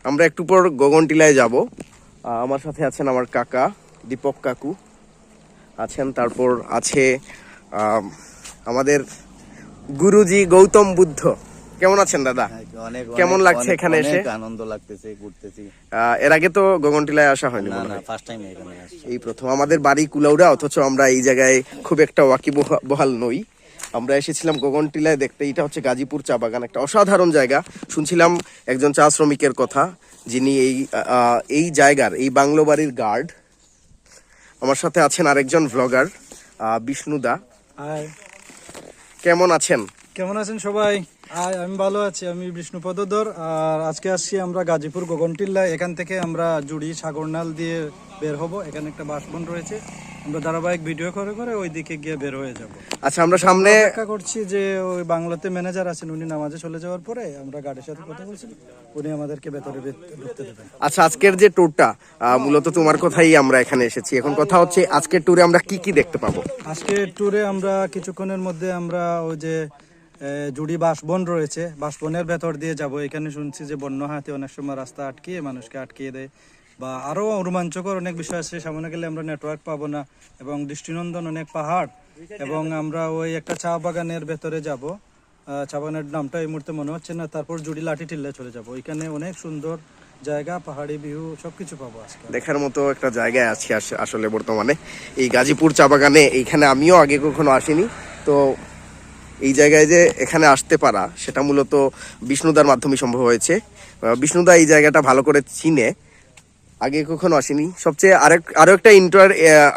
আমরা একটু পর গগনটিলায় যাব। আমার সাথে আছেন আমার কাকা দীপক কাকু আছেন, তারপর আছে আমাদের গুরুজি গৌতম বুদ্ধ। কেমন আছেন দাদা? কেমন লাগছে এখানে এসে? আনন্দ লাগতেছে, ঘুরতেছি। এর আগে তো গগনটিলায় আসা হয়নি? না, ফার্স্ট টাইম এখানে আসছি। এই প্রথম। আমাদের বাড়ি কুলাউড়া, অথচ আমরা এই জায়গায় খুব একটা ওয়াকিবহাল নই। আমরা এসেছিলাম গগনটিলায় দেখতে। এটা হচ্ছে গাজীপুর চা বাগান, একটা অসাধারণ জায়গা। শুনছিলাম একজন চা শ্রমিকের কথা, যিনি এই জায়গার, এই বাংলো বাড়ির গার্ড। আমার সাথে আছেন আরেকজন ভ্লগার বিষ্ণুদা। কেমন আছেন? কেমন আছেন সবাই? আমি ভালো আছি। আমি বিষ্ণুপদ ধর। আর আজকে আসছি আমরা গাজীপুর গগনটিল্লা। এখান থেকে আমরা জুড়ি সাগরনাল দিয়ে বের হব। এখানে একটা বাসবন রয়েছে, আমরা ধারাবাহিক ভিডিও করে করে ওই দিকে গিয়ে বের হয়ে যাব। আচ্ছা, আমরা সামনে অপেক্ষা করছি যে ওই বাংলাতে ম্যানেজার আছেন, উনি নামাজে চলে যাওয়ার পরে আমরা গাড়ির সাথে কথা বলছি, উনি আমাদেরকে ভেতরে ঢুকতে দেবেন। আচ্ছা, আজকের যে ট্যুরটা, মূলত তোমার কথাই আমরা এখানে এসেছি। এখন কথা হচ্ছে আজকের ট্যুরে আমরা কি কি দেখতে পাবো? আজকের ট্যুরে আমরা কিছুক্ষণের মধ্যে আমরা ওই যে জুড়ি বাসবন রয়েছে, বাসবনের ভেতর দিয়ে যাব। এখানে শুনছি যে বন্য হাতি অনেক সময় রাস্তা আটকিয়ে মানুষকে আটকিয়ে দেয়, বা আরও রোমাঞ্চকর অনেক বিষয় আছে। সামনে গেলে আমরা নেটওয়ার্ক পাবো না, এবং দৃষ্টিনন্দন অনেক পাহাড়, এবং আমরা ওই একটা চা বাগানের ভেতরে যাব। চা বাগানের নামটা এই মুহূর্তে মনে হচ্ছে না। তারপর জুড়ি লাঠি টিল্লায় চলে যাব। ওইখানে অনেক সুন্দর জায়গা, পাহাড়ি ভিউ সবকিছু পাবো। আজকে দেখার মতো একটা জায়গায় আছি আসলে বর্তমানে, এই গাজীপুর চা বাগানে। এইখানে আমিও আগে কখনো আসিনি। তো এই জায়গায় যে এখানে আসতে পারা, সেটা মূলত বিষ্ণুদার মাধ্যমে সম্ভব হয়েছে। বিষ্ণুদা এই জায়গাটা ভালো করে চিনে, আগে কখনো আসেনি। সবচেয়ে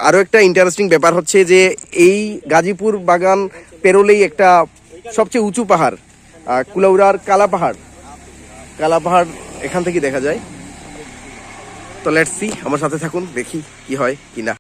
আরো একটা ইন্টারেস্টিং ব্যাপার হচ্ছে যে এই গাজীপুর বাগান পেরোলেই একটা সবচেয়ে উঁচু পাহাড়, কুলাউড়ার কালা পাহাড় এখান থেকে দেখা যায়। তো লেটস সি, আমার সাথে থাকুন, দেখি কি হয় কিনা।